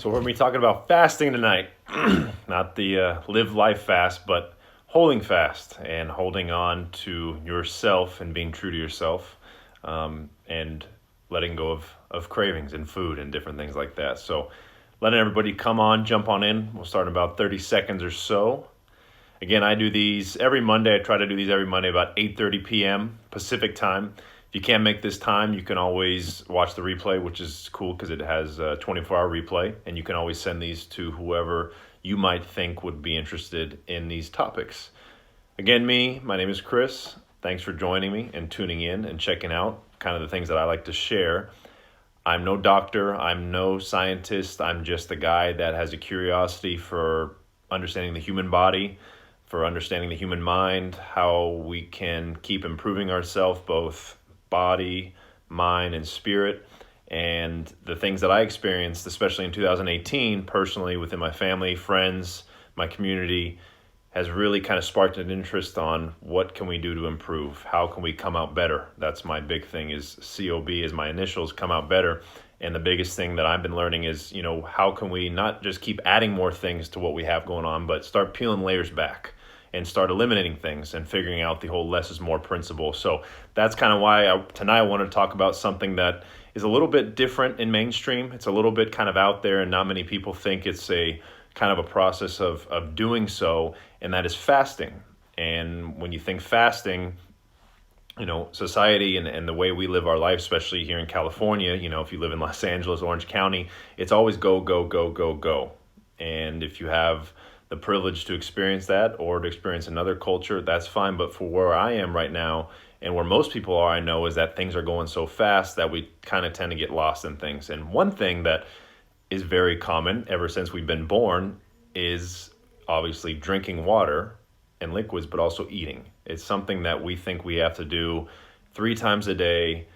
So we're going to be talking about fasting tonight. Not the live life fast, but holding fast and holding on to yourself and being true to yourself, and letting go of cravings and food and different things like that. So letting everybody come on, jump on in. We'll start in about 30 seconds or so. Again, I do these every Monday. I try to do these every Monday about 8:30 p.m. Pacific time. If you can't make this time, you can always watch the replay, which is cool because it has a 24-hour replay, and you can always send these to whoever you might think would be interested in these topics. Again, my name is Chris. Thanks for joining me and tuning in and checking out kind of the things that I like to share. I'm no doctor. I'm no scientist. I'm just a guy that has a curiosity for understanding the human body, for understanding the human mind, how we can keep improving ourselves, both body, mind, and spirit. And the things that I experienced, especially in 2018, personally within my family, friends, my community, has really kind of sparked an interest on what can we do to improve? How can we come out better? That's my big thing, is COB as my initials, come out better. And the biggest thing that I've been learning is, how can we not just keep adding more things to what we have going on, but start peeling layers back and start eliminating things and figuring out the whole less is more principle. So that's kind of why tonight I want to talk about something that is a little bit different in mainstream. It's a little bit kind of out there, and not many people think it's a kind of a process of doing so, and that is fasting. And when you think fasting, society and the way we live our life, especially here in California, if you live in Los Angeles, Orange County, it's always go, go, go, go, go. And if you have the privilege to experience that or to experience another culture, that's fine. But for where I am right now and where most people are, I know is that things are going so fast that we kind of tend to get lost in things. And one thing that is very common ever since we've been born is obviously drinking water and liquids, but also eating. It's something that we think we have to do 3 times a day,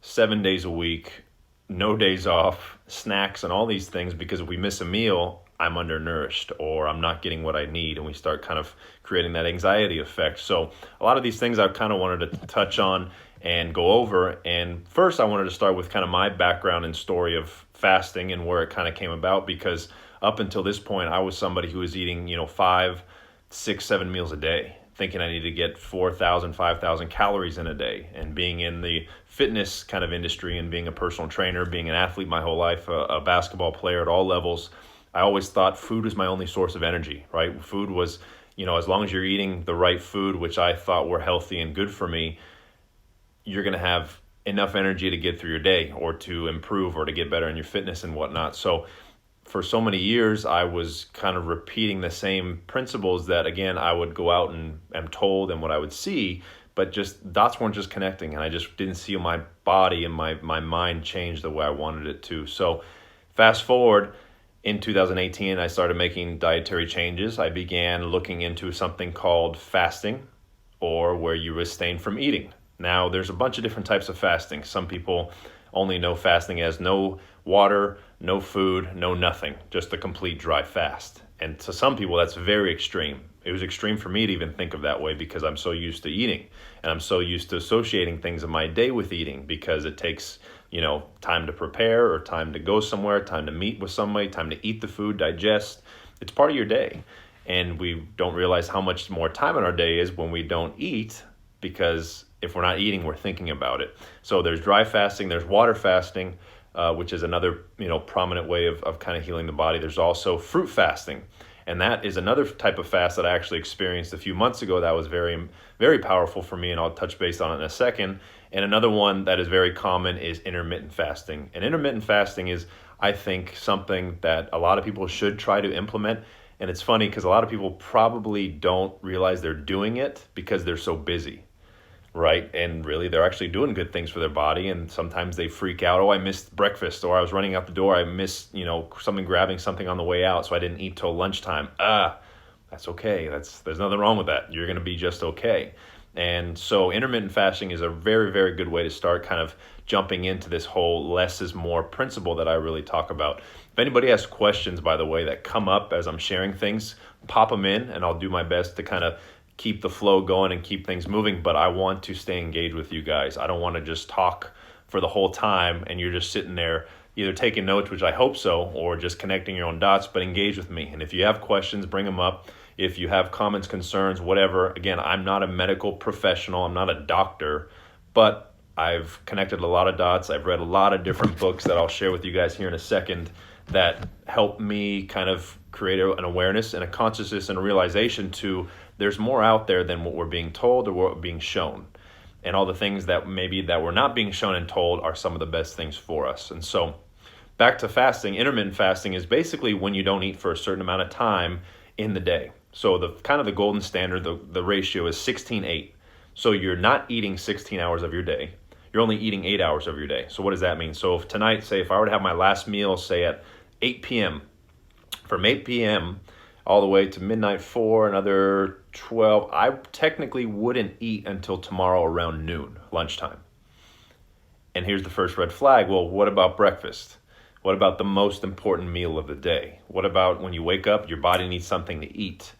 7 days a week, no days off, snacks and all these things, because if we miss a meal, I'm undernourished or I'm not getting what I need, and we start kind of creating that anxiety effect. So a lot of these things I kind of wanted to touch on and go over. And first I wanted to start with kind of my background and story of fasting and where it kind of came about, because up until this point I was somebody who was eating 5, 6, 7 meals a day, thinking I needed to get 4,000, 5,000 calories in a day. And being in the fitness kind of industry and being a personal trainer, being an athlete my whole life, a basketball player at all levels, I always thought food was my only source of energy, right? Food was, as long as you're eating the right food, which I thought were healthy and good for me, you're going to have enough energy to get through your day or to improve or to get better in your fitness and whatnot. So for so many years, I was kind of repeating the same principles that, again, I would go out and am told and what I would see, but just dots weren't just connecting, and I just didn't see my body and my mind change the way I wanted it to. So fast forward, in 2018, I started making dietary changes. I began looking into something called fasting, or where you abstain from eating. Now, there's a bunch of different types of fasting. Some people only know fasting as no water, no food, no nothing, just a complete dry fast. And to some people, that's very extreme. It was extreme for me to even think of that way, because I'm so used to eating, and I'm so used to associating things in my day with eating, because it takes time to prepare, or time to go somewhere, time to meet with somebody, time to eat the food, digest. It's part of your day. And we don't realize how much more time in our day is when we don't eat, because if we're not eating, we're thinking about it. So there's dry fasting, there's water fasting, which is another prominent way of kind of healing the body. There's also fruit fasting. And that is another type of fast that I actually experienced a few months ago that was very, very powerful for me, and I'll touch base on it in a second. And another one that is very common is intermittent fasting. And intermittent fasting is, I think, something that a lot of people should try to implement. And it's funny because a lot of people probably don't realize they're doing it because they're so busy, right? And really, they're actually doing good things for their body. And sometimes they freak out, oh, I missed breakfast, or I was running out the door, I missed, grabbing something on the way out, so I didn't eat till lunchtime. That's okay. There's nothing wrong with that. You're going to be just okay. And so intermittent fasting is a very, very good way to start kind of jumping into this whole less is more principle that I really talk about. If anybody has questions, by the way, that come up as I'm sharing things, pop them in, and I'll do my best to kind of keep the flow going and keep things moving. But I want to stay engaged with you guys. I don't want to just talk for the whole time and you're just sitting there either taking notes, which I hope so, or just connecting your own dots, but engage with me. And if you have questions, bring them up. If you have comments, concerns, whatever, again, I'm not a medical professional, I'm not a doctor, but I've connected a lot of dots. I've read a lot of different books that I'll share with you guys here in a second that help me kind of create an awareness and a consciousness and a realization to there's more out there than what we're being told or what we're being shown. And all the things that maybe that we're not being shown and told are some of the best things for us. And so back to fasting, intermittent fasting is basically when you don't eat for a certain amount of time in the day. So the kind of the golden standard, the ratio is 16-8. So you're not eating 16 hours of your day. You're only eating 8 hours of your day. So what does that mean? So if tonight, say if I were to have my last meal, say at 8 p.m., from 8 p.m. all the way to midnight 4, another 12, I technically wouldn't eat until tomorrow around noon, lunchtime. And here's the first red flag. Well, what about breakfast? What about the most important meal of the day? What about when you wake up, your body needs something to eat?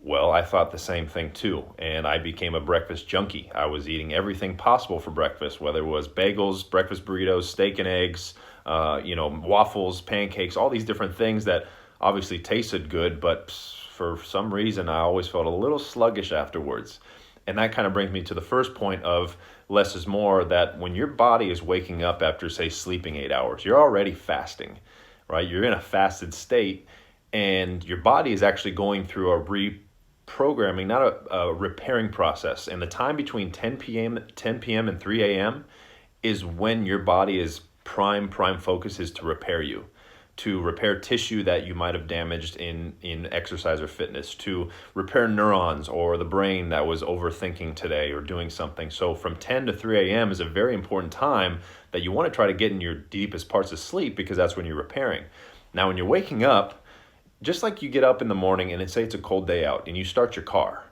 Well, I thought the same thing too, and I became a breakfast junkie. I was eating everything possible for breakfast, whether it was bagels, breakfast burritos, steak and eggs, waffles, pancakes, all these different things that obviously tasted good, but for some reason I always felt a little sluggish afterwards. And that kind of brings me to the first point of less is more, that when your body is waking up after, say, sleeping 8 hours, you're already fasting, right? You're in a fasted state, and your body is actually going through a reprogramming, not a repairing process. And the time between 10 p.m. and 3 a.m. is when your body is prime focus is to repair you, to repair tissue that you might have damaged in exercise or fitness, to repair neurons or the brain that was overthinking today or doing something. So from 10 to 3 a.m. is a very important time that you want to try to get in your deepest parts of sleep, because that's when you're repairing. Now, when you're waking up, just like you get up in the morning and say it's a cold day out and you start your car,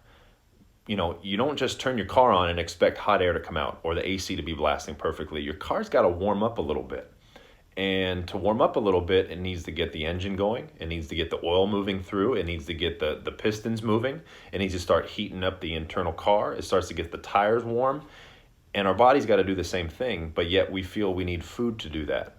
you don't just turn your car on and expect hot air to come out or the AC to be blasting perfectly. Your car's got to warm up a little bit. And to warm up a little bit, it needs to get the engine going. It needs to get the oil moving through. It needs to get the pistons moving. It needs to start heating up the internal car. It starts to get the tires warm. And our body's got to do the same thing, but yet we feel we need food to do that.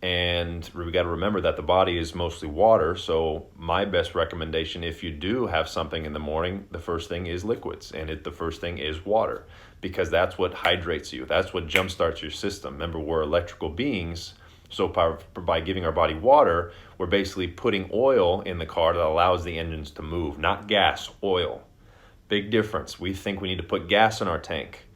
And we got to remember that the body is mostly water. So my best recommendation, if you do have something in the morning, the first thing is liquids, and the first thing is water, because that's what hydrates you. That's what jumpstarts your system. Remember, we're electrical beings. So by giving our body water, we're basically putting oil in the car that allows the engines to move, not gas, oil. Big difference. We think we need to put gas in our tank,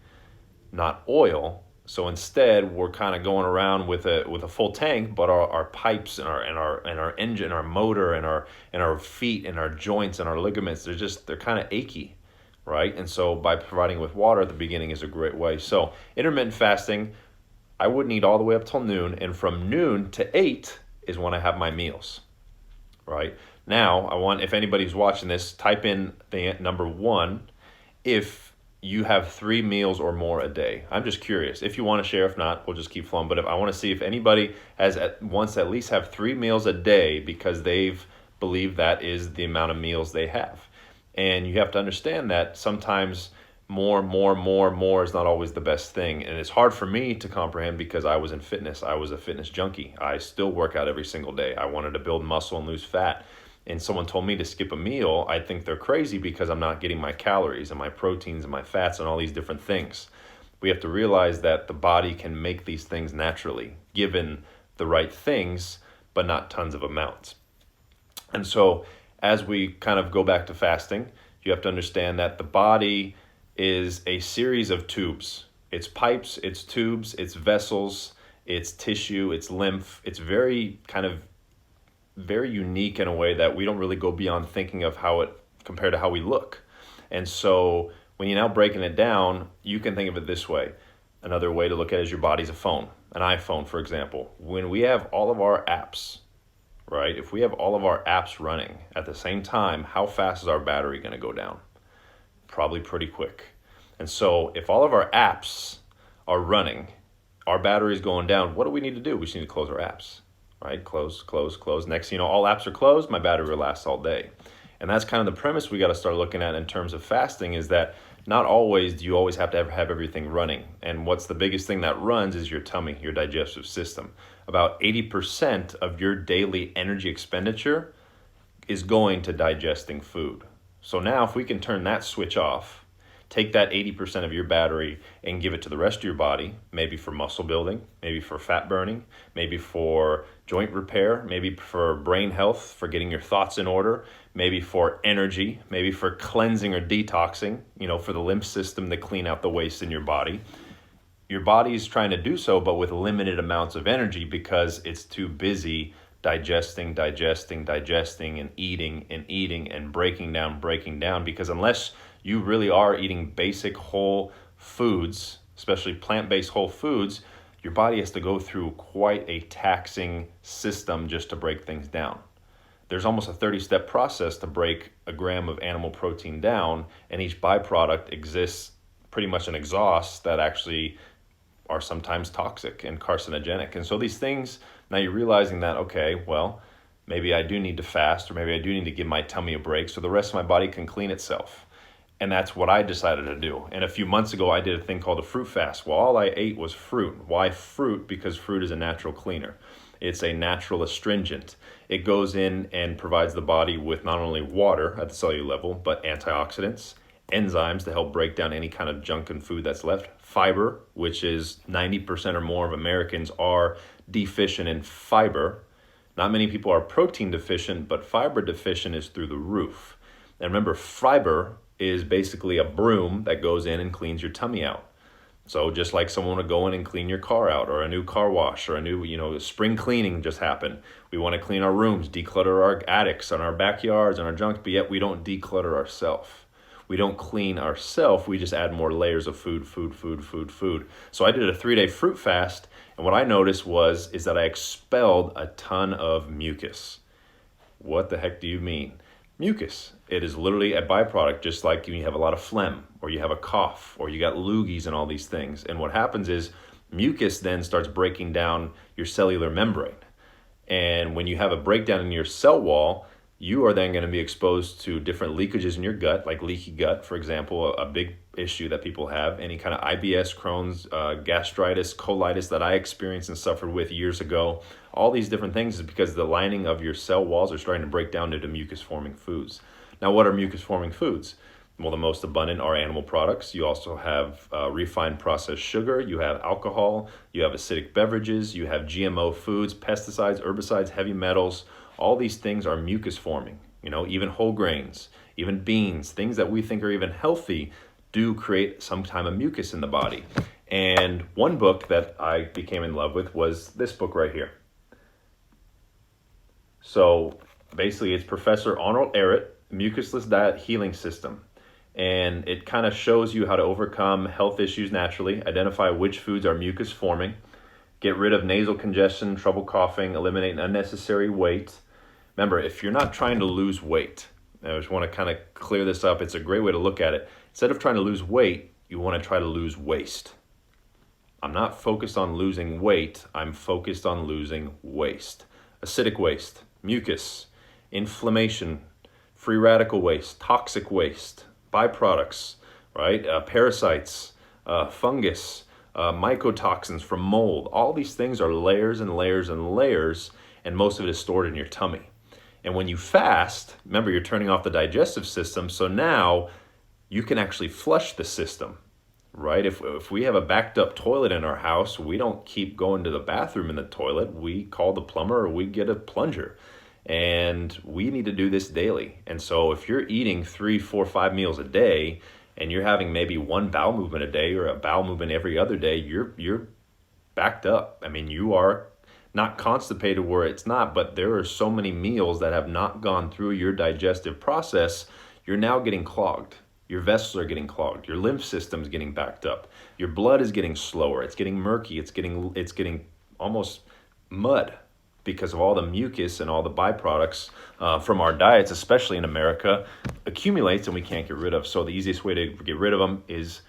not oil. So instead, we're kind of going around with a full tank, but our pipes and our engine, our motor, and our feet and our joints and our ligaments, they're kind of achy, right? And so by providing with water at the beginning is a great way. So intermittent fasting, I wouldn't eat all the way up till noon, and from noon to 8 is when I have my meals, right? Now, I want, if anybody's watching this, type in the number 1 if you have 3 meals or more a day. I'm just curious. If you want to share, if not, we'll just keep flowing. But if I want to see if anybody wants to at least have 3 meals a day because they've believed that is the amount of meals they have. And you have to understand that sometimes more is not always the best thing. And it's hard for me to comprehend because I was in fitness. I was a fitness junkie. I still work out every single day. I wanted to build muscle and lose fat. And someone told me to skip a meal, I think they're crazy because I'm not getting my calories and my proteins and my fats and all these different things. We have to realize that the body can make these things naturally, given the right things, but not tons of amounts. And so as we kind of go back to fasting, you have to understand that the body is a series of tubes. It's pipes, it's tubes, it's vessels, it's tissue, it's lymph. It's very unique in a way that we don't really go beyond thinking of how it compared to how we look. And so when you're now breaking it down, you can think of it this way. Another way to look at it is your body's a phone, an iPhone, for example. When we have all of our apps, right? If we have all of our apps running at the same time, how fast is our battery going to go down? Probably pretty quick. And so if all of our apps are running, our battery is going down, what do we need to do? We just need to close our apps, right? Close. Next thing you know, all apps are closed, my battery will last all day. And that's kind of the premise we got to start looking at in terms of fasting, is that not always do you always have to have everything running. And what's the biggest thing that runs is your tummy, your digestive system. About 80% of your daily energy expenditure is going to digesting food. So now if we can turn that switch off, take that 80% of your battery and give it to the rest of your body, maybe for muscle building, maybe for fat burning, maybe for joint repair, maybe for brain health, for getting your thoughts in order, maybe for energy, maybe for cleansing or detoxing, for the lymph system to clean out the waste in your body. Your body is trying to do so, but with limited amounts of energy because it's too busy digesting, and eating and breaking down. Because unless you really are eating basic whole foods, especially plant-based whole foods, your body has to go through quite a taxing system just to break things down. There's almost a 30-step process to break a gram of animal protein down, and each byproduct exists pretty much an exhaust that actually are sometimes toxic and carcinogenic. And so these things, now you're realizing that, okay, well, maybe I do need to fast, or maybe I do need to give my tummy a break so the rest of my body can clean itself. And that's what I decided to do. And a few months ago, I did a thing called a fruit fast. Well, all I ate was fruit. Why fruit? Because fruit is a natural cleaner. It's a natural astringent. It goes in and provides the body with not only water at the cellular level, but antioxidants, enzymes to help break down any kind of junk and food that's left, fiber, which is 90% or more of Americans are deficient in fiber. Not many people are protein deficient, but fiber deficient is through the roof. And remember, fiber is basically a broom that goes in and cleans your tummy out. So just like someone would go in and clean your car out, or a new car wash, or a new, spring cleaning just happened. We want to clean our rooms, declutter our attics and our backyards and our junk, but yet we don't declutter ourselves. We don't clean ourselves. We just add more layers of food. So I did a 3-day fruit fast, and what I noticed is that I expelled a ton of mucus. What the heck do you mean? Mucus. It is literally a byproduct, just like you have a lot of phlegm, or you have a cough, or you got loogies and all these things. And what happens is mucus then starts breaking down your cellular membrane. And when you have a breakdown in your cell wall, you are then going to be exposed to different leakages in your gut, like leaky gut, for example, a big issue that people have, any kind of IBS, Crohn's, gastritis, colitis that I experienced and suffered with years ago. All these different things is because the lining of your cell walls are starting to break down into mucus-forming foods. Now, what are mucus-forming foods? Well, the most abundant are animal products. You also have refined processed sugar, you have alcohol, you have acidic beverages, you have GMO foods, pesticides, herbicides, heavy metals. All these things are mucus forming, even whole grains, even beans, things that we think are even healthy do create some kind of mucus in the body. And one book that I became in love with was this book right here. So basically it's Professor Arnold Ehret, Mucusless Diet Healing System. And it kind of shows you how to overcome health issues naturally, identify which foods are mucus forming, get rid of nasal congestion, trouble coughing, eliminate unnecessary weight. Remember, if you're not trying to lose weight, I just want to kind of clear this up. It's a great way to look at it. Instead of trying to lose weight, you want to try to lose waste. I'm not focused on losing weight. I'm focused on losing waste. Acidic waste, mucus, inflammation, free radical waste, toxic waste, byproducts, right? Parasites, fungus, mycotoxins from mold. All these things are layers and layers and layers, and most of it is stored in your tummy. And when you fast, remember, you're turning off the digestive system, so now you can actually flush the system, right? If we have a backed up toilet in our house, we don't keep going to the bathroom in the toilet. We call the plumber or we get a plunger. And we need to do this daily. And so if you're eating 3, 4, 5 meals a day, and you're having maybe one bowel movement a day or a bowel movement every other day, you're backed up. I mean, you are not constipated where it's not, but there are so many meals that have not gone through your digestive process. You're now getting clogged. Your vessels are getting clogged. Your lymph system is getting backed up. Your blood is getting slower. It's getting murky. It's getting almost mud because of all the mucus and all the byproducts from our diets, especially in America, accumulates and we can't get rid of. So the easiest way to get rid of them is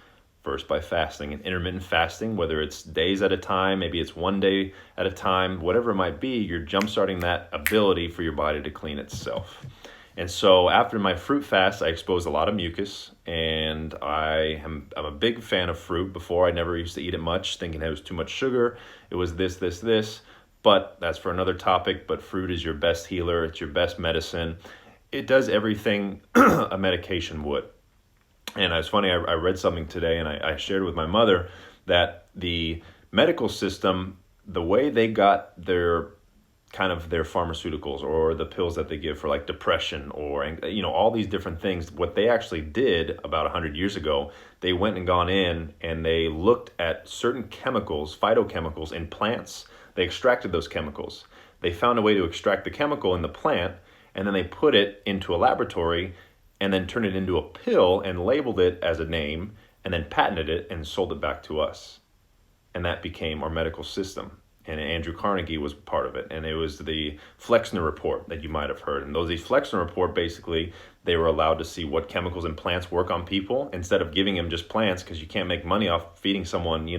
first by fasting. And intermittent fasting, whether it's days at a time, maybe it's 1 day at a time, whatever it might be, you're jumpstarting that ability for your body to clean itself. And so after my fruit fast, I exposed a lot of mucus, and I'm a big fan of fruit. Before, I never used to eat it much, thinking it was too much sugar. It was this, but that's for another topic. But fruit is your best healer. It's your best medicine. It does everything a medication would. And it's funny, I read something today, and I shared with my mother that the medical system, the way they got their pharmaceuticals or the pills that they give for like depression or all these different things, what they actually did about 100 years ago, they went and gone in and they looked at certain chemicals, phytochemicals in plants. They extracted those chemicals. They found a way to extract the chemical in the plant, and then they put it into a laboratory and then turned it into a pill and labeled it as a name and then patented it and sold it back to us. And that became our medical system. And Andrew Carnegie was part of it. And it was the Flexner Report that you might have heard. And the Flexner Report, basically, they were allowed to see what chemicals and plants work on people instead of giving them just plants, because you can't make money off feeding someone,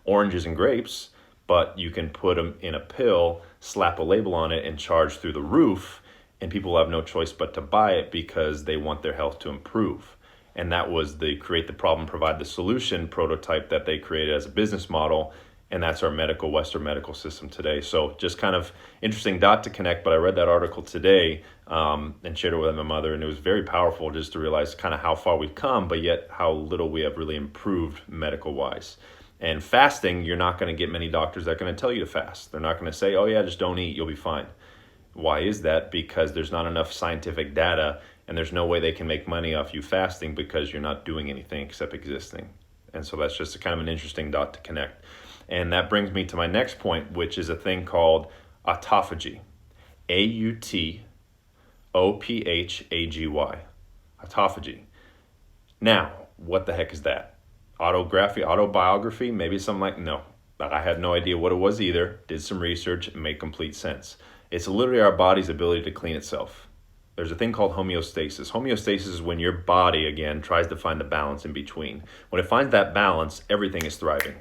oranges and grapes, but you can put them in a pill, slap a label on it, and charge through the roof. And people have no choice but to buy it because they want their health to improve. And that was the create the problem, provide the solution prototype that they created as a business model. And that's our Western medical system today. So just kind of interesting dot to connect, but I read that article today and shared it with my mother, and it was very powerful just to realize kind of how far we've come, but yet how little we have really improved medical-wise. And fasting, you're not going to get many doctors that are going to tell you to fast. They're not going to say, oh yeah, just don't eat, you'll be fine. Why is that? Because there's not enough scientific data, and there's no way they can make money off you fasting because you're not doing anything except existing. And so that's just kind of an interesting dot to connect. And that brings me to my next point, which is a thing called autophagy. Autophagy. Autophagy. Now, what the heck is that? Autobiography, maybe something like, no. I had no idea what it was either. Did some research, it made complete sense. It's literally our body's ability to clean itself. There's a thing called homeostasis. Homeostasis is when your body, again, tries to find the balance in between. When it finds that balance, everything is thriving.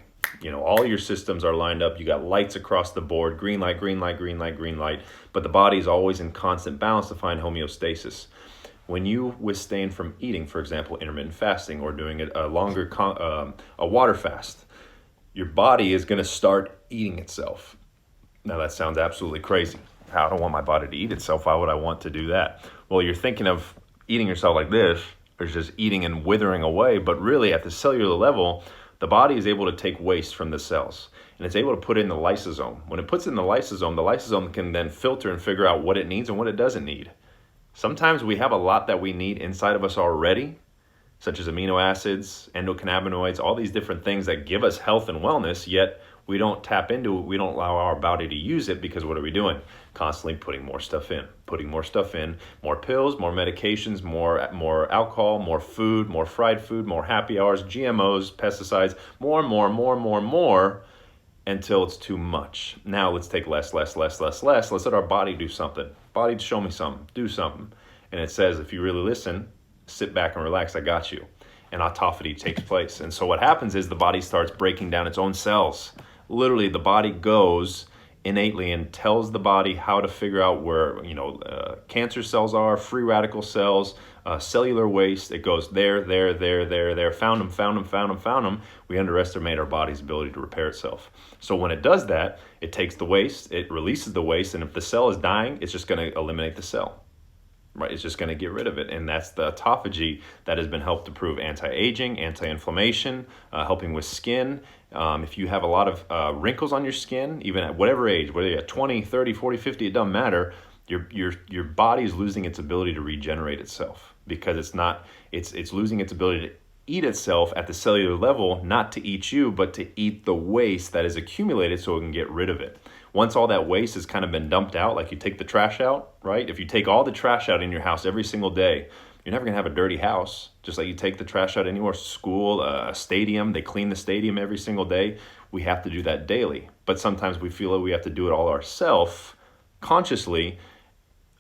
All your systems are lined up. You got lights across the board, green light, green light, green light, green light. But the body is always in constant balance to find homeostasis. When you abstain from eating, for example, intermittent fasting or doing a longer a water fast, your body is going to start eating itself. Now that sounds absolutely crazy. I don't want my body to eat itself. Why would I want to do that? Well, you're thinking of eating yourself like this, or just eating and withering away. But really, at the cellular level, the body is able to take waste from the cells, and it's able to put it in the lysosome. When it puts it in the lysosome can then filter and figure out what it needs and what it doesn't need. Sometimes we have a lot that we need inside of us already, such as amino acids, endocannabinoids, all these different things that give us health and wellness, yet we don't tap into it. We don't allow our body to use it because what are we doing? Constantly putting more stuff in, more pills, more medications, more alcohol, more food, more fried food, more happy hours, GMOs, pesticides, more, until it's too much. Now let's take less. Let's let our body do something. Body, show me something, do something. And it says, if you really listen, sit back and relax, I got you. And autophagy takes place. And so what happens is the body starts breaking down its own cells. Literally, the body goes innately and tells the body how to figure out where cancer cells are, free radical cells, cellular waste. It goes there. Found them. We underestimate our body's ability to repair itself. So when it does that, it takes the waste, it releases the waste, and if the cell is dying, it's just going to eliminate the cell. Right, it's just going to get rid of it, and that's the autophagy that has been helped to prove anti-aging, anti-inflammation, helping with skin. If you have a lot of wrinkles on your skin, even at whatever age, whether you're at 20, 30, 40, 50, it doesn't matter. Your body is losing its ability to regenerate itself because it's losing its ability to eat itself at the cellular level, not to eat you, but to eat the waste that is accumulated so it can get rid of it. Once all that waste has kind of been dumped out, like you take the trash out, right? If you take all the trash out in your house every single day, you're never gonna have a dirty house. Just like you take the trash out anywhere, school, a stadium, they clean the stadium every single day. We have to do that daily. But sometimes we feel that we have to do it all ourselves, consciously,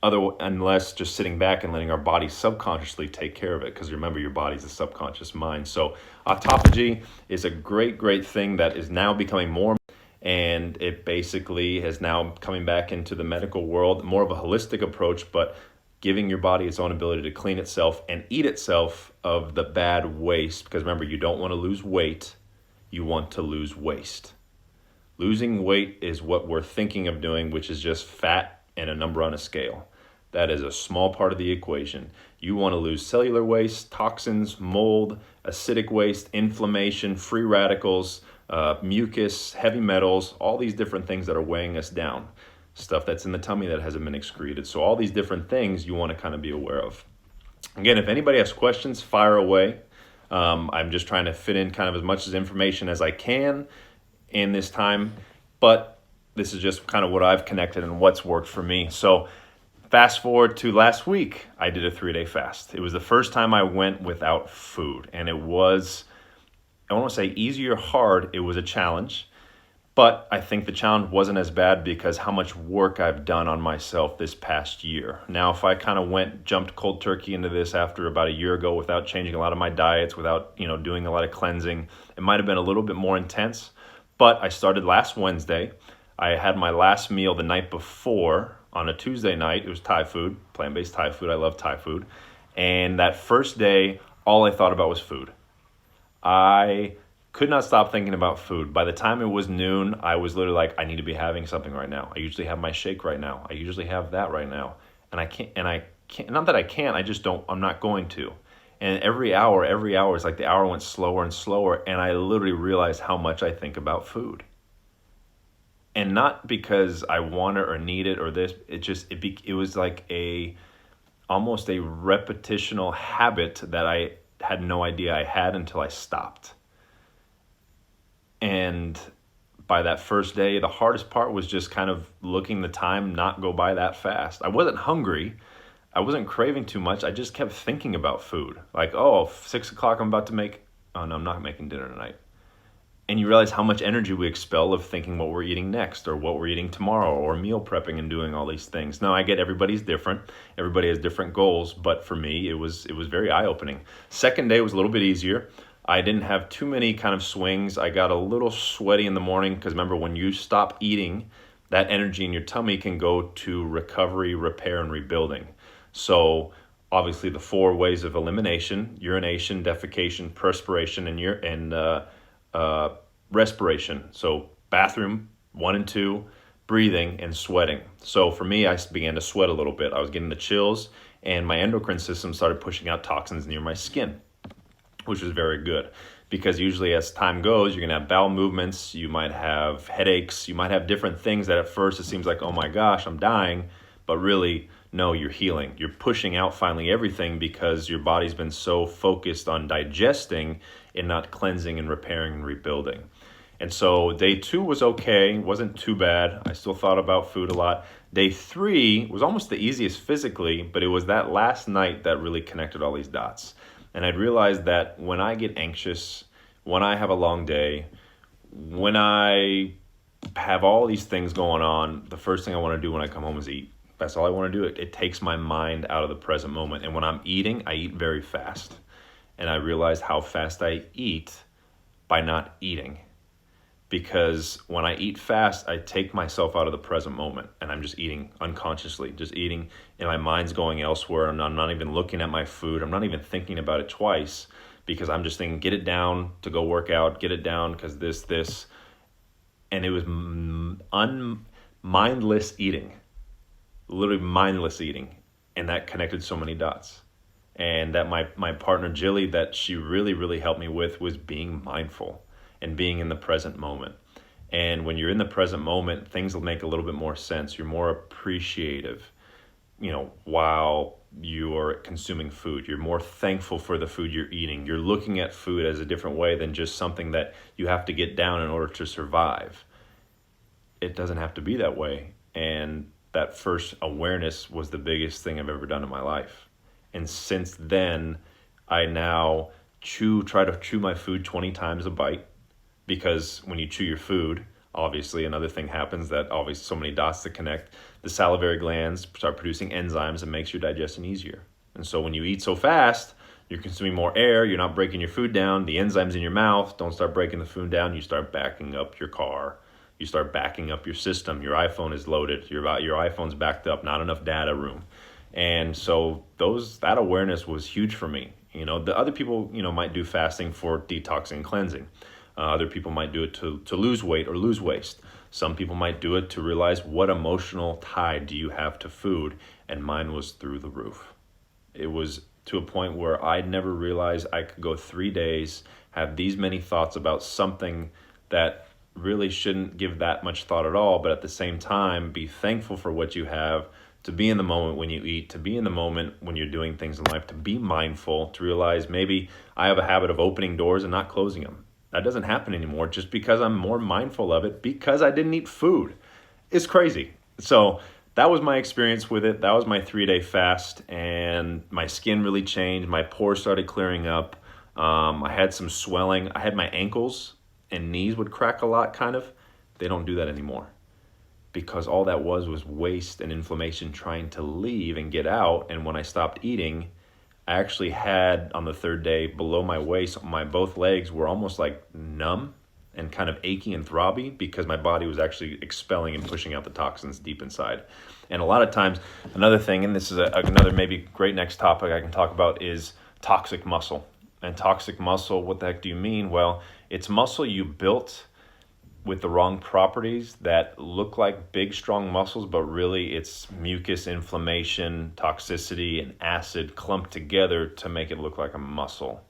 unless just sitting back and letting our body subconsciously take care of it. Because remember, your body's a subconscious mind. So autophagy is a great thing that is now becoming more. And it basically is now coming back into the medical world, more of a holistic approach, but giving your body its own ability to clean itself and eat itself of the bad waste. Because remember, you don't want to lose weight, you want to lose waste. Losing weight is what we're thinking of doing, which is just fat and a number on a scale. That is a small part of the equation. You want to lose cellular waste, toxins, mold, acidic waste, inflammation, free radicals, mucus, heavy metals, all these different things that are weighing us down. Stuff that's in the tummy that hasn't been excreted. So all these different things you want to kind of be aware of. Again, if anybody has questions, fire away. I'm just trying to fit in kind of as much as information as I can in this time, but this is just kind of what I've connected and what's worked for me. So fast forward to last week, I did a 3-day fast. It was the first time I went without food, and it was, I don't want to say easy or hard, it was a challenge, but I think the challenge wasn't as bad because how much work I've done on myself this past year. Now, if I kind of jumped cold turkey into this after about a year ago without changing a lot of my diets, without, doing a lot of cleansing, it might have been a little bit more intense. But I started last Wednesday. I had my last meal the night before on a Tuesday night. It was Thai food, plant-based Thai food. I love Thai food. And that first day, all I thought about was food. I could not stop thinking about food. By the time it was noon, I was literally like, I need to be having something right now. I usually have my shake right now. I usually have that right now. And I can't, not that I can't, I'm not going to. And every hour, it's like the hour went slower and slower, and I literally realized how much I think about food. And not because I want it or need it or this, it was like almost a repetitional habit that I had no idea I had until I stopped. And by that first day, the hardest part was just kind of looking the time not go by that fast. I wasn't hungry. I wasn't craving too much. I just kept thinking about food. Like, 6 o'clock, I'm not making dinner tonight. And you realize how much energy we expel of thinking what we're eating next or what we're eating tomorrow or meal prepping and doing all these things. Now, I get everybody's different. Everybody has different goals. But for me, it was very eye-opening. Second day was a little bit easier. I didn't have too many kind of swings. I got a little sweaty in the morning because remember, when you stop eating, that energy in your tummy can go to recovery, repair, and rebuilding. So obviously the 4 ways of elimination: urination, defecation, perspiration, and respiration. So bathroom, 1 and 2, breathing, and sweating. So for me, I began to sweat a little bit. I was getting the chills, and my endocrine system started pushing out toxins near my skin, which was very good. Because usually as time goes, you're going to have bowel movements, you might have headaches, you might have different things that at first it seems like, oh my gosh, I'm dying, but really, no, you're healing. You're pushing out finally everything because your body's been so focused on digesting and not cleansing and repairing and rebuilding. And so day 2 was okay, wasn't too bad. I still thought about food a lot. Day 3 was almost the easiest physically, but it was that last night that really connected all these dots. And I'd realized that when I get anxious, when I have a long day, when I have all these things going on, the first thing I want to do when I come home is eat. That's all I want to do. It takes my mind out of the present moment. And when I'm eating, I eat very fast. And I realized how fast I eat by not eating. Because when I eat fast, I take myself out of the present moment. And I'm just eating unconsciously, just eating. And my mind's going elsewhere. And I'm not even looking at my food. I'm not even thinking about it twice. Because I'm just thinking, get it down to go work out. Get it down because this. And it was mindless eating. Literally mindless eating, and that connected so many dots. And that my partner Jilly, that she really helped me with, was being mindful and being in the present moment. And when you're in the present moment, things will make a little bit more sense. You're more appreciative, while you are consuming food. You're more thankful for the food you're eating. You're looking at food as a different way than just something that you have to get down in order to survive. It doesn't have to be that way. And that first awareness was the biggest thing I've ever done in my life. And since then, I now try to chew my food 20 times a bite, because when you chew your food, obviously another thing happens that obviously so many dots to connect. The salivary glands start producing enzymes and makes your digestion easier. And so when you eat so fast, you're consuming more air, you're not breaking your food down, the enzymes in your mouth don't start breaking the food down, you start backing up your car. You start backing up your system. Your iPhone is loaded. Your iPhone's backed up, not enough data room. And so that awareness was huge for me. The other people, might do fasting for detoxing and cleansing. Other people might do it to lose weight or lose waste. Some people might do it to realize what emotional tie do you have to food, and mine was through the roof. It was to a point where I never realized I could go 3 days, have these many thoughts about something that really shouldn't give that much thought at all, but at the same time, be thankful for what you have, to be in the moment when you eat, to be in the moment when you're doing things in life, to be mindful, to realize maybe I have a habit of opening doors and not closing them. That doesn't happen anymore just because I'm more mindful of it because I didn't eat food. It's crazy. So that was my experience with it. That was my 3-day fast, and my skin really changed. My pores started clearing up. I had some swelling. I had my ankles and knees would crack a lot, kind of. They don't do that anymore because all that was waste and inflammation trying to leave and get out. And when I stopped eating, I actually had, on the 3rd day, below my waist, my both legs were almost like numb and kind of achy and throbby because my body was actually expelling and pushing out the toxins deep inside. And a lot of times, another thing, and this is another maybe great next topic I can talk about, is toxic muscle. And toxic muscle, what the heck do you mean? Well, it's muscle you built with the wrong properties that look like big, strong muscles, but really it's mucus, inflammation, toxicity, and acid clumped together to make it look like a muscle.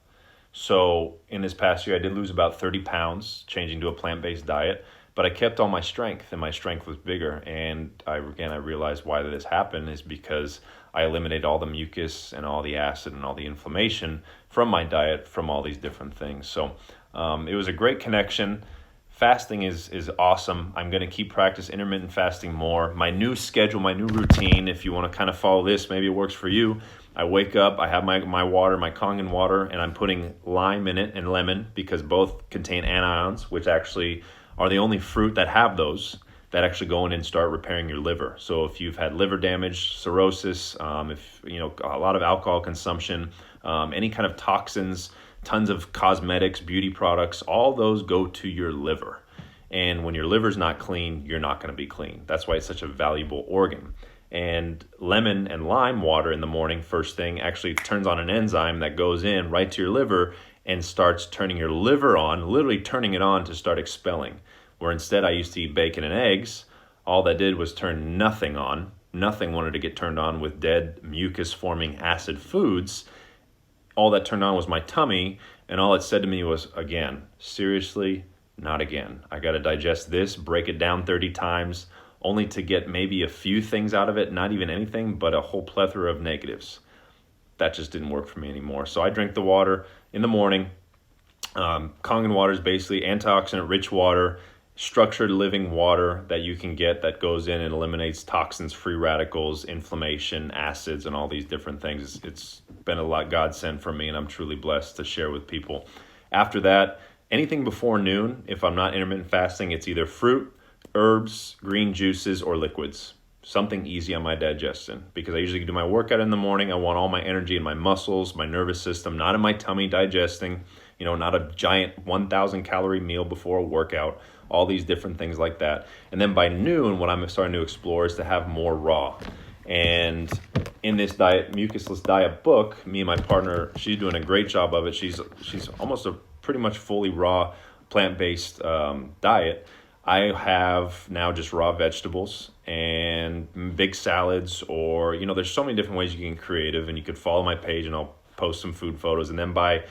So in this past year, I did lose about 30 pounds, changing to a plant-based diet, but I kept all my strength, and my strength was bigger. And I realized why this happened is because I eliminated all the mucus and all the acid and all the inflammation from my diet, from all these different things. So it was a great connection. Fasting is awesome. I'm going to keep practice intermittent fasting more. My new schedule, my new routine, if you want to kind of follow this, maybe it works for you. I wake up, I have my water, my Kangen water, and I'm putting lime in it and lemon because both contain anions, which actually are the only fruit that have those, that actually go in and start repairing your liver. So if you've had liver damage, cirrhosis, if a lot of alcohol consumption, any kind of toxins, tons of cosmetics, beauty products, all those go to your liver. And when your liver's not clean, you're not going to be clean. That's why it's such a valuable organ. And lemon and lime water in the morning, first thing, actually turns on an enzyme that goes in right to your liver and starts turning your liver on, literally turning it on to start expelling. Where instead I used to eat bacon and eggs, all that did was turn nothing on. Nothing wanted to get turned on with dead mucus-forming acid foods. All that turned on was my tummy, and all it said to me was, again, seriously, not again. I got to digest this, break it down 30 times, only to get maybe a few things out of it, not even anything, but a whole plethora of negatives. That just didn't work for me anymore. So I drink the water in the morning. Kangen water is basically antioxidant-rich water, structured living water that you can get that goes in and eliminates toxins, free radicals, inflammation, acids, and all these different things. It's been a lot godsend for me, and I'm truly blessed to share with people. After that, anything before noon, if I'm not intermittent fasting, it's either fruit, herbs, green juices, or liquids. Something easy on my digestion, because I usually do my workout in the morning. I want all my energy in my muscles, my nervous system, not in my tummy digesting, not a giant 1,000 calorie meal before a workout, all these different things like that. And then by noon, what I'm starting to explore is to have more raw. And in this Mucusless Diet book, me and my partner, she's doing a great job of it. She's almost a pretty much fully raw plant-based diet. I have now just raw vegetables and big salads, or, there's so many different ways you can get creative, and you could follow my page and I'll post some food photos. And then by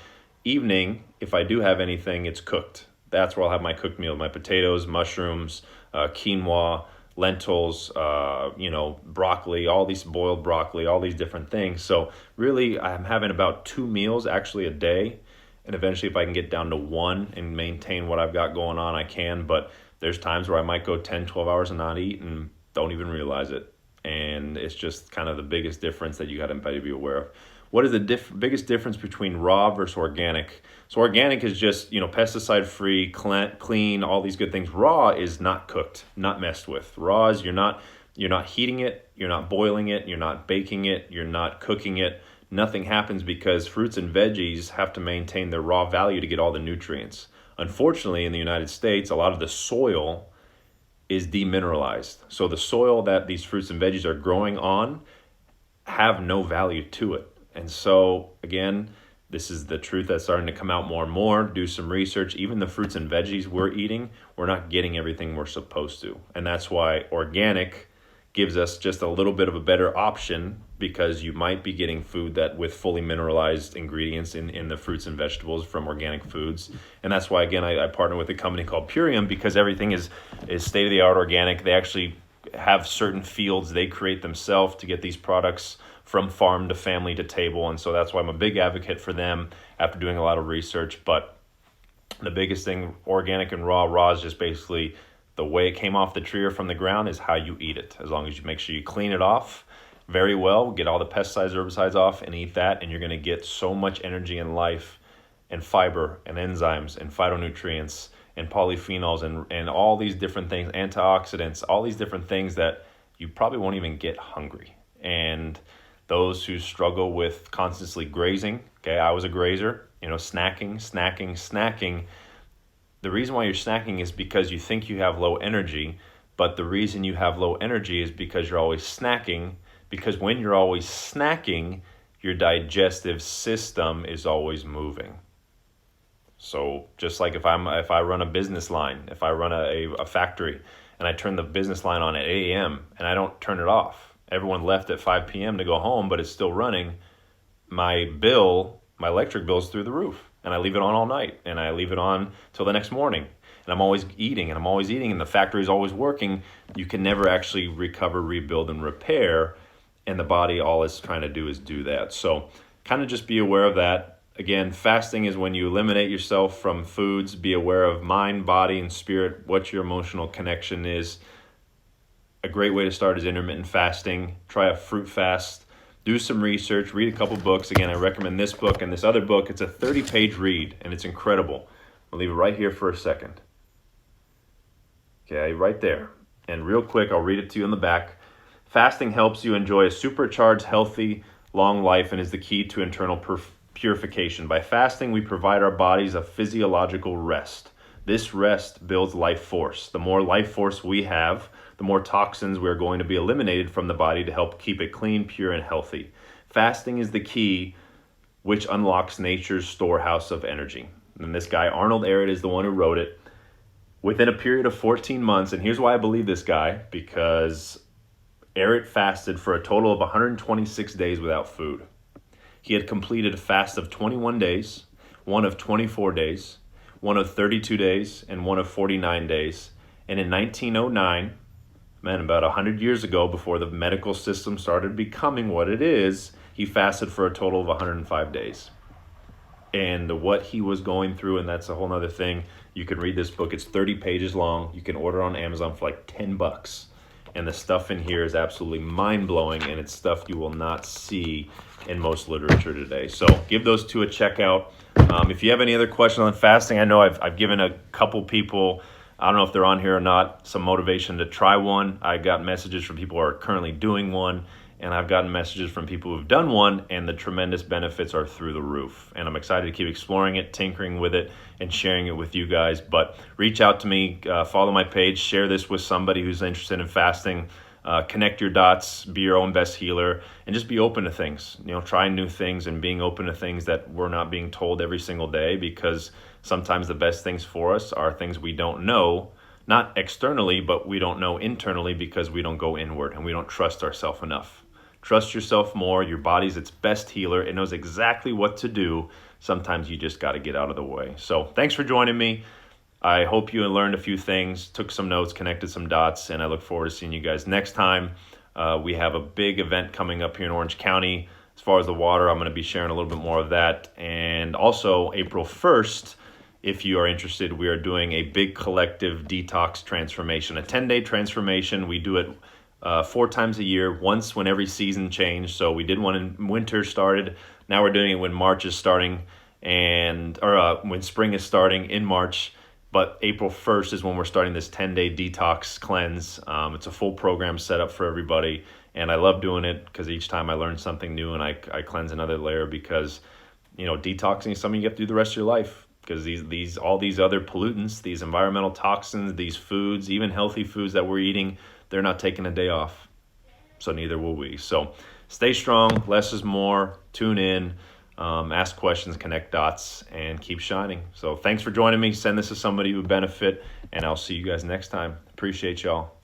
evening, if I do have anything, it's cooked. That's where I'll have my cooked meal, my potatoes, mushrooms, quinoa, lentils, broccoli, all these boiled broccoli, all these different things. So really, I'm having about 2 meals actually a day. And eventually, if I can get down to 1 and maintain what I've got going on, I can. But there's times where I might go 10, 12 hours and not eat and don't even realize it. And it's just kind of the biggest difference that you got to be aware of. What is the biggest difference between raw versus organic? So organic is just, pesticide-free, clean, all these good things. Raw is not cooked, not messed with. Raw is you're not heating it, you're not boiling it, you're not baking it, you're not cooking it. Nothing happens because fruits and veggies have to maintain their raw value to get all the nutrients. Unfortunately, in the United States, a lot of the soil is demineralized. So the soil that these fruits and veggies are growing on have no value to it. And so again, this is the truth that's starting to come out more and more. Do some research. Even the fruits and veggies we're eating, we're not getting everything we're supposed to. And that's why organic gives us just a little bit of a better option, because you might be getting food that with fully mineralized ingredients in the fruits and vegetables from organic foods. And that's why, again, I partner with a company called Purium, because everything is state-of-the-art organic. They actually have certain fields they create themselves to get these products from farm to family to table. And so that's why I'm a big advocate for them after doing a lot of research. But the biggest thing, organic and raw is just basically the way it came off the tree or from the ground is how you eat it. As long as you make sure you clean it off very well, get all the pesticides, herbicides off, and eat that, and you're going to get so much energy and life and fiber and enzymes and phytonutrients and polyphenols and all these different things, antioxidants, all these different things that you probably won't even get hungry. And those who struggle with constantly grazing, okay, I was a grazer, snacking. The reason why you're snacking is because you think you have low energy, but the reason you have low energy is because you're always snacking, because when you're always snacking, your digestive system is always moving. So just like if I run a business line, if I run a factory and I turn the business line on at 8 a.m. and I don't turn it off, everyone left at 5 p.m. to go home, but it's still running, my electric bill's through the roof. And I leave it on all night, and I leave it on till the next morning. And I'm always eating, and the factory's always working. You can never actually recover, rebuild, and repair. And the body, all it's trying to do is do that. So kind of just be aware of that. Again, fasting is when you eliminate yourself from foods. Be aware of mind, body, and spirit, what your emotional connection is. A great way to start is intermittent fasting. Try a fruit fast. Do some research, read a couple books. Again, I recommend this book and this other book. It's a 30-page read, and it's incredible. I'll leave it right here for a second. Okay, right there. And real quick, I'll read it to you in the back. Fasting helps you enjoy a supercharged, healthy, long life and is the key to internal purification. By fasting, we provide our bodies a physiological rest. This rest builds life force. The more life force we have, the more toxins we're going to be eliminated from the body to help keep it clean, pure, and healthy. Fasting is the key which unlocks nature's storehouse of energy. And this guy, Arnold Ehret, is the one who wrote it. Within a period of 14 months, and here's why I believe this guy, because Ehret fasted for a total of 126 days without food. He had completed a fast of 21 days, one of 24 days, one of 32 days, and one of 49 days. And in 1909, about 100 years ago, before the medical system started becoming what it is, he fasted for a total of 105 days. And what he was going through, and that's a whole other thing. You can read this book. It's 30 pages long. You can order it on Amazon for like $10. And the stuff in here is absolutely mind-blowing, and it's stuff you will not see in most literature today. So give those two a check out. If you have any other questions on fasting, I know I've given a couple people, I don't know if they're on here or not, some motivation to try one. I got messages from people who are currently doing one, and I've gotten messages from people who've done one, and the tremendous benefits are through the roof. And I'm excited to keep exploring it, tinkering with it, and sharing it with you guys. But reach out to me, follow my page, share this with somebody who's interested in fasting. Connect your dots, be your own best healer, and just be open to things. Try new things and being open to things that we're not being told every single day, because sometimes the best things for us are things we don't know, not externally, but we don't know internally because we don't go inward and we don't trust ourselves enough. Trust yourself more. Your body's its best healer. It knows exactly what to do. Sometimes you just got to get out of the way. So thanks for joining me. I hope you learned a few things, took some notes, connected some dots, and I look forward to seeing you guys next time. We have a big event coming up here in Orange County. As far as the water, I'm going to be sharing a little bit more of that. And also April 1st, if you are interested, we are doing a big collective detox transformation, a 10-day transformation. We do it 4 times a year, once when every season changed. So we did one in winter started. Now we're doing it when March is starting, or when spring is starting in March. But April 1st is when we're starting this 10-day detox cleanse. It's a full program set up for everybody. And I love doing it because each time I learn something new and I cleanse another layer, because, detoxing is something you have to do the rest of your life. Because all these other pollutants, these environmental toxins, these foods, even healthy foods that we're eating, they're not taking a day off. so neither will we. So stay strong, less is more, tune in, ask questions, connect dots, and keep shining. So thanks for joining me. Send this to somebody who would benefit, and I'll see you guys next time. Appreciate y'all.